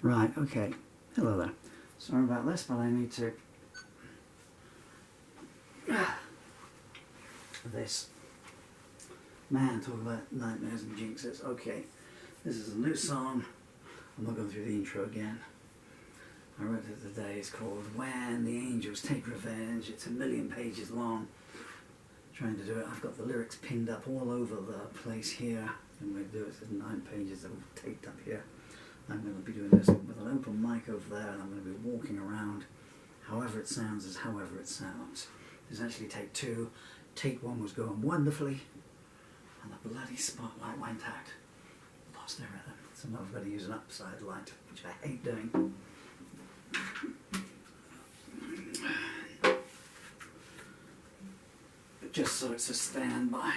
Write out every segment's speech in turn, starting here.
Right, okay. Hello there. Sorry about this, but I need to... This. Man, talk about nightmares and jinxes. Okay, this is a new song. I'm not going through the intro again. I wrote it today. It's called When the Angels Take Revenge. It's 1,000,000 pages long. Trying to do it. I've got the lyrics pinned up all over the place here. I'm going to do it. There's 9 pages that are taped up here. I'm going to be doing this with an open mic over there, and I'm going to be walking around. However it sounds is however it sounds. There's actually take 2. Take 1 was going wonderfully, and the bloody spotlight went out. Lost everything. So now I've got to use an upside light, which I hate doing. But just so it's a standby.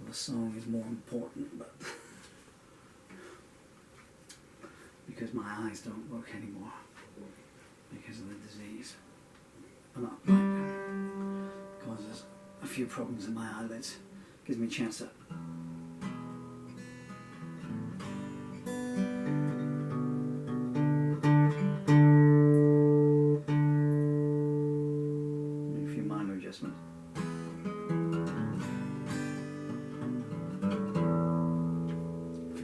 The song is more important, but because my eyes don't work anymore because of the disease. But not like causes a few problems in my eyelids. Gives me a chance to make a few minor adjustments.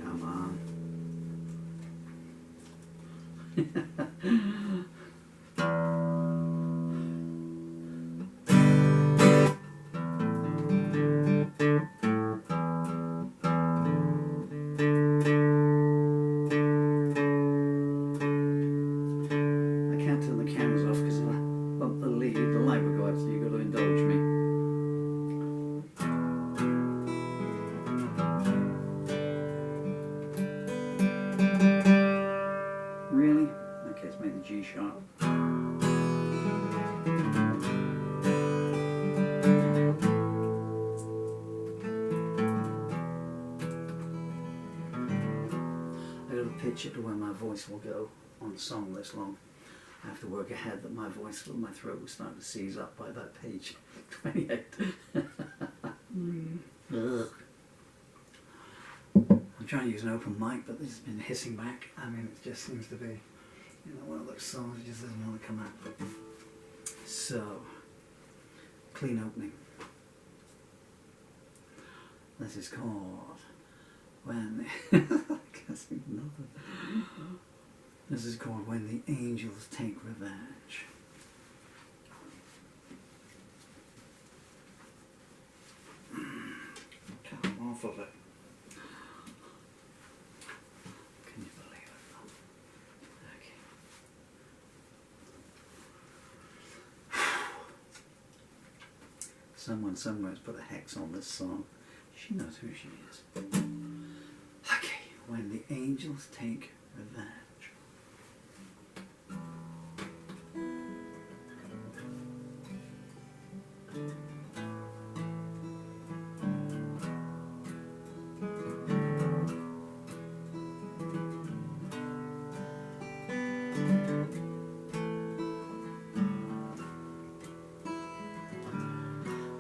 Come on. G sharp. I gotta pitch it to where my voice will go on a song this long. I have to work ahead that my voice, my throat will start to seize up by that page 28. I'm trying to use an open mic, but this has been hissing back. I mean, it just seems to be, you know, one of those songs that just doesn't want to come out. So, clean opening. This is called When the I can't sing nothing. This is called When the Angels Take Revenge. Come off of it. Can you believe it? Okay. Someone somewhere has put a hex on this song. She knows who she is. Okay, When the Angels Take Revenge.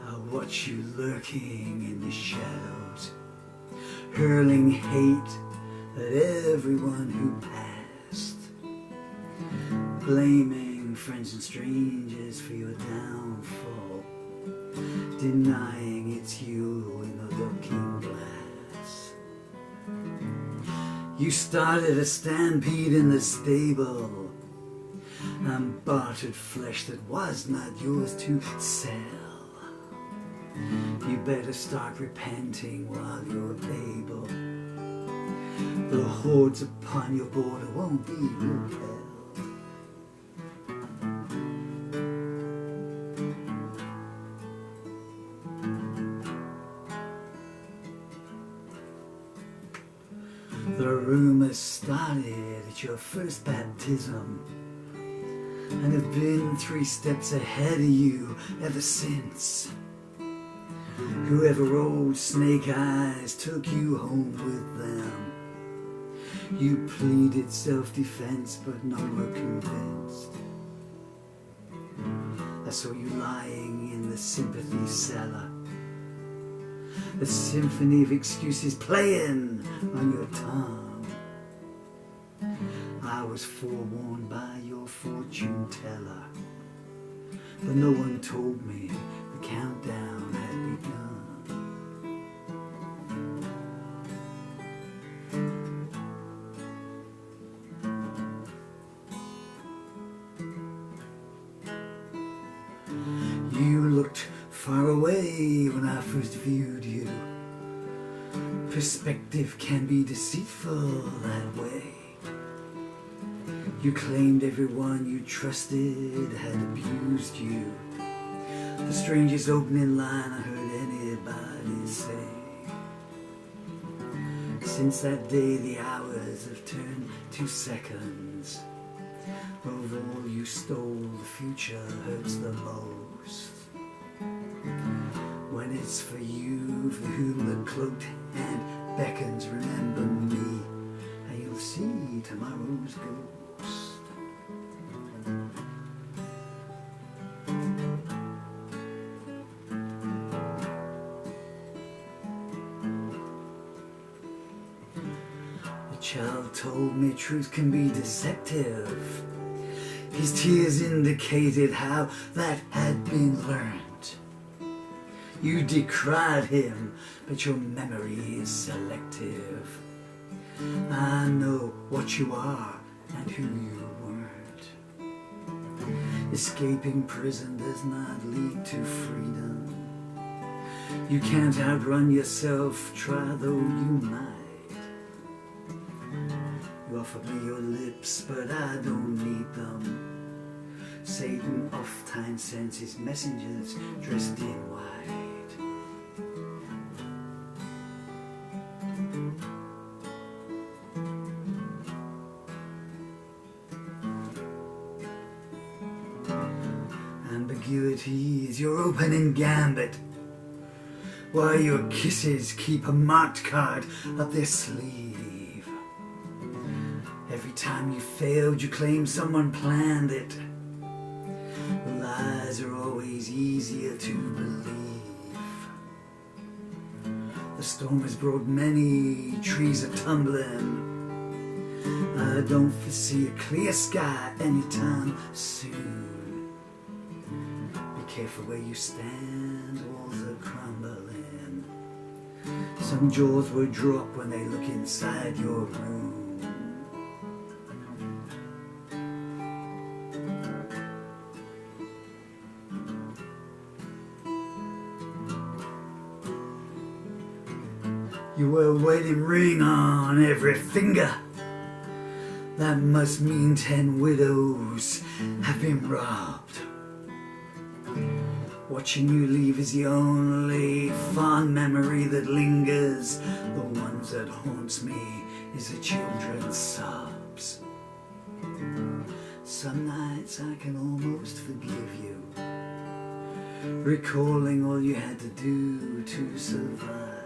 I watch you lurking in the shadows, hurling hate at everyone who passed, blaming friends and strangers for your downfall, denying it's you in the looking glass. You started a stampede in the stable and bartered flesh that was not yours to sell. You better start repenting while you're able. The hordes upon your border won't be repelled. The rumours started at your first baptism and have been 3 steps ahead of you ever since. Whoever rolled snake eyes took you home with them. You pleaded self-defense, but none were convinced. I saw you lying in the sympathy cellar, a symphony of excuses playing on your tongue. I was forewarned by your fortune teller, but no one told me the countdown had begun. You looked far away when I first viewed you. Perspective can be deceitful that way. You claimed everyone you trusted had abused you. The strangest opening line I heard anybody say. Since that day the hours have turned to seconds. Of all you stole, the future hurts the most. When it's for you, for whom the cloaked hand beckons, remember me, and you'll see tomorrow's ghost. The child told me truth can be deceptive. His tears indicated how that had been learned. You decried him, but your memory is selective. I know what you are and who you weren't. Escaping prison does not lead to freedom. You can't outrun yourself, try though you might. You offered me your lips, but I don't need them. Satan oft-times sends his messengers dressed in white. Ambiguity is your opening gambit, while your kisses keep a marked card up their sleeve. Every time you failed, you claim someone planned it. Lies are always easier to believe. The storm has brought many trees a-tumbling. I don't foresee a clear sky anytime soon. Be careful where you stand, walls are crumbling. Some jaws will drop when they look inside your room. You wear a wedding ring on every finger. That must mean 10 widows have been robbed. Watching you leave is the only fond memory that lingers. The ones that haunts me is the children's sobs. Some nights I can almost forgive you, recalling all you had to do to survive.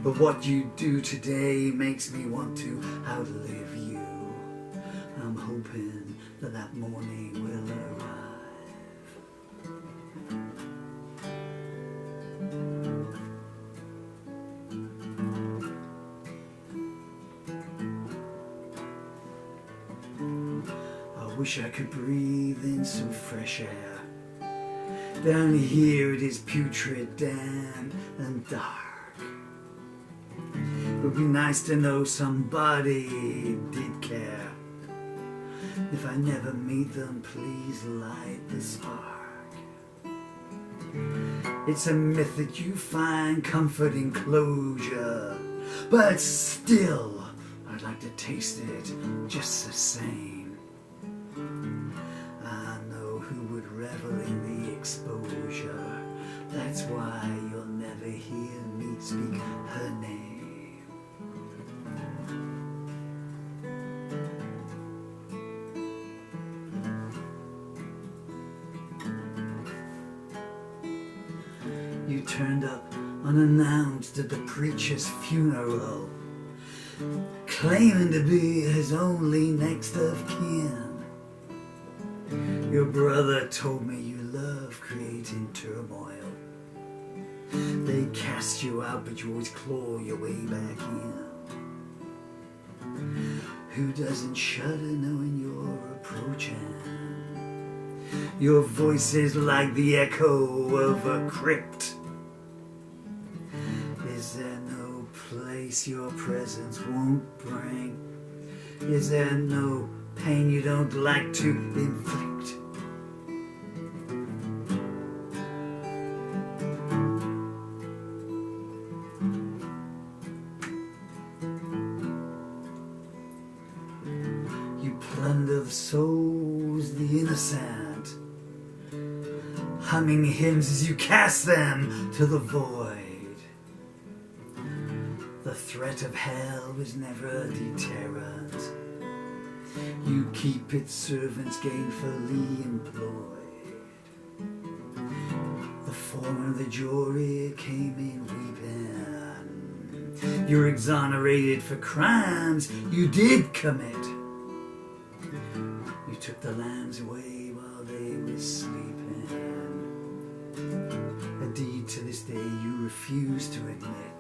But what you do today makes me want to outlive you. I'm hoping that that morning will arrive. I wish I could breathe in some fresh air. Down here it is putrid, damp and dark. It would be nice to know somebody did care. If I never meet them, please light the spark. It's a myth that you find comfort in closure, but still, I'd like to taste it just the same. I know who would revel in the exposure. That's why you'll never hear me speak her name. You turned up unannounced at the preacher's funeral, claiming to be his only next of kin. Your brother told me you love creating turmoil. They cast you out, but you always claw your way back in. Who doesn't shudder knowing you're approaching? Your voice is like the echo of a crypt. Is there no place your presence won't bring? Is there no pain you don't like to inflict? You plunder the souls, the innocent, humming hymns as you cast them to the void. The threat of hell was never a deterrent. You keep its servants gainfully employed. The foreman of the jury came in weeping. You're exonerated for crimes you did commit. You took the lambs away while they were sleeping. A deed to this day you refuse to admit.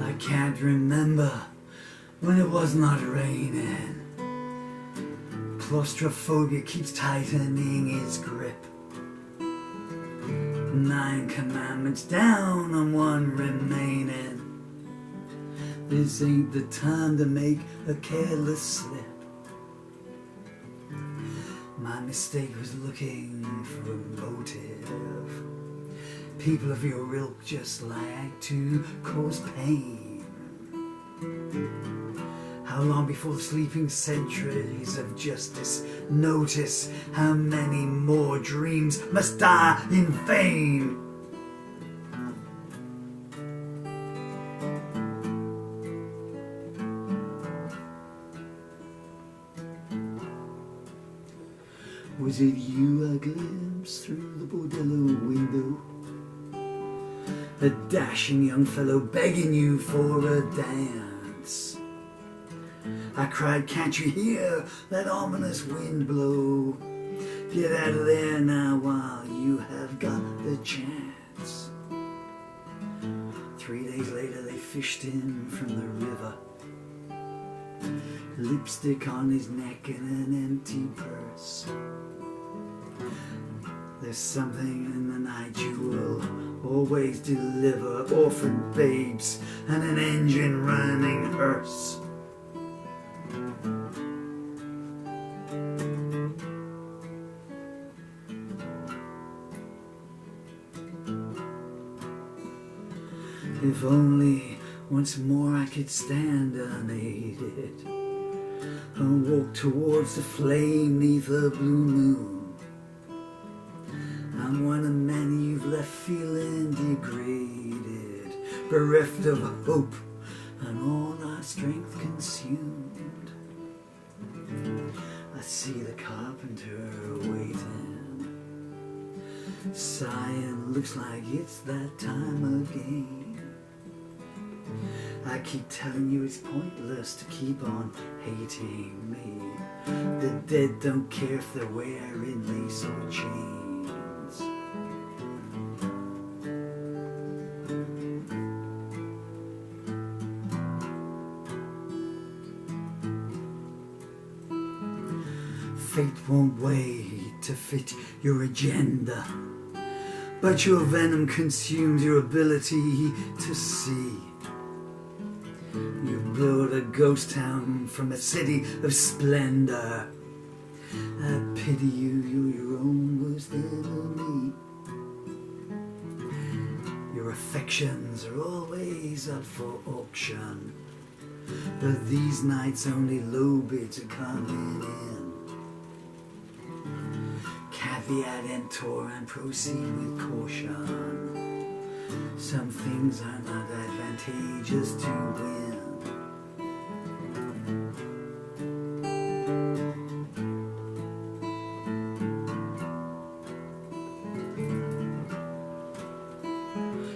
I can't remember when it was not raining. Claustrophobia keeps tightening its grip. 9 commandments down on one remaining. This ain't the time to make a careless slip. My mistake was looking for a motive. People of your ilk just like to cause pain. How long before the sleeping centuries of justice notice how many more dreams must die in vain? Was it you I glimpsed through the bordello window? A dashing young fellow begging you for a dance. I cried, can't you hear that ominous wind blow? Get out of there now while you have got the chance. 3 days later they fished in from the river. Lipstick on his neck and an empty purse. There's something in the night you will always deliver. Orphan babes and an engine running hearse. If only once more I could stand unaided and walk towards the flame neath the blue moon. I'm one of many you've left feeling degraded, bereft of hope and all our strength consumed. I see the carpenter waiting, sighing, looks like it's that time again. I keep telling you it's pointless to keep on hating me. The dead don't care if they're wearing lace or chains. Fate won't wait to fit your agenda, but your venom consumes your ability to see. You build a ghost town from a city of splendor. I pity you, you're your own worst enemy. Your affections are always up for auction, but these nights only low bids are coming in. Caveat emptor and proceed with caution. Some things are not advantageous to win.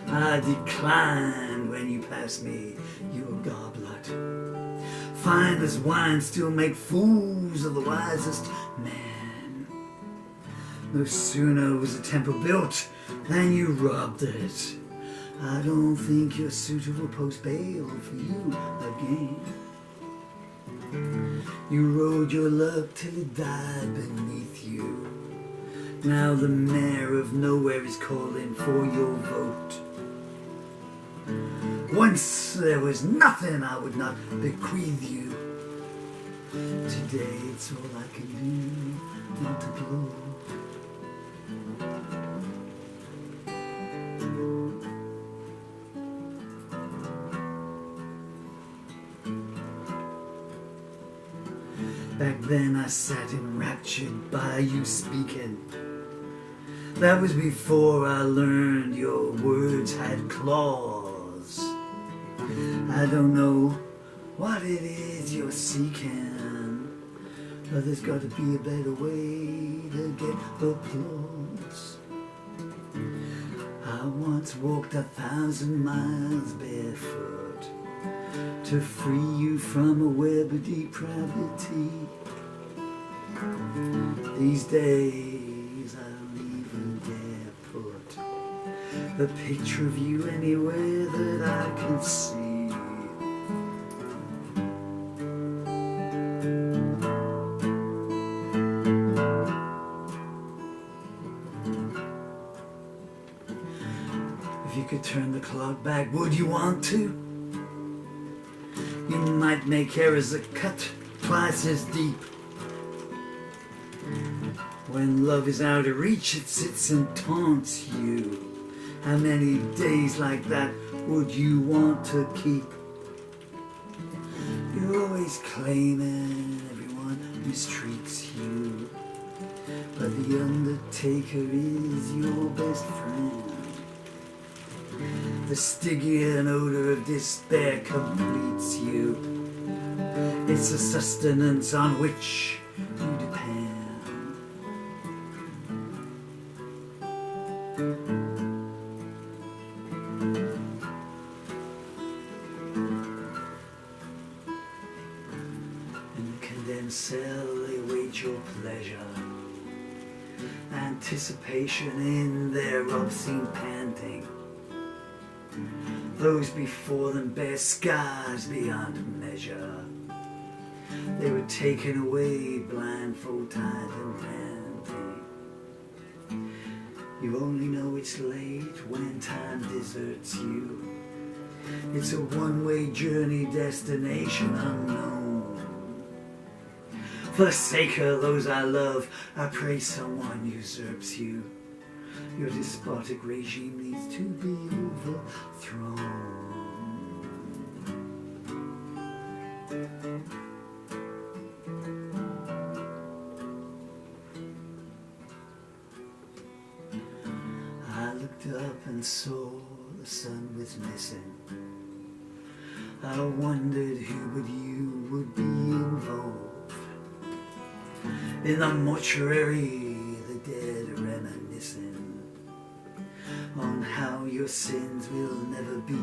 I decline when you pass me your goblet. Fine as wine still make fools of the wisest man. No sooner was the temple built than you robbed it. I don't think your suitor will post bail for you again. You rode your luck till it died beneath you. Now the mayor of nowhere is calling for your vote. Once there was nothing I would not bequeath you. Today it's all I can do not to blow. Back then I sat enraptured by you speaking. That was before I learned your words had claws. I don't know what it is you're seeking, but there's got to be a better way to get applause. I once walked 1,000 miles barefoot to free you from a web of depravity. These days I'll even dare put the picture of you anywhere that I can see. If you could turn the clock back, would you want to? You might make errors that cut twice as deep. When love is out of reach, it sits and taunts you. How many days like that would you want to keep? You're always claiming everyone mistreats you, but the undertaker is your best friend. The Stygian odor of despair completes you. It's a sustenance on which you depend. In the condemned cell they wait your pleasure, anticipation in their obscene panting. Those before them bear scars beyond measure. They were taken away blindfold, tied and panting. You only know it's late when time deserts you. It's a one-way journey, destination unknown. Forsake her, those I love, I pray someone usurps you. Your despotic regime needs to be overthrown. I looked up and saw the sun was missing. I wondered who but you would be involved. In the mortuary, the dead are reminiscing on how your sins will never be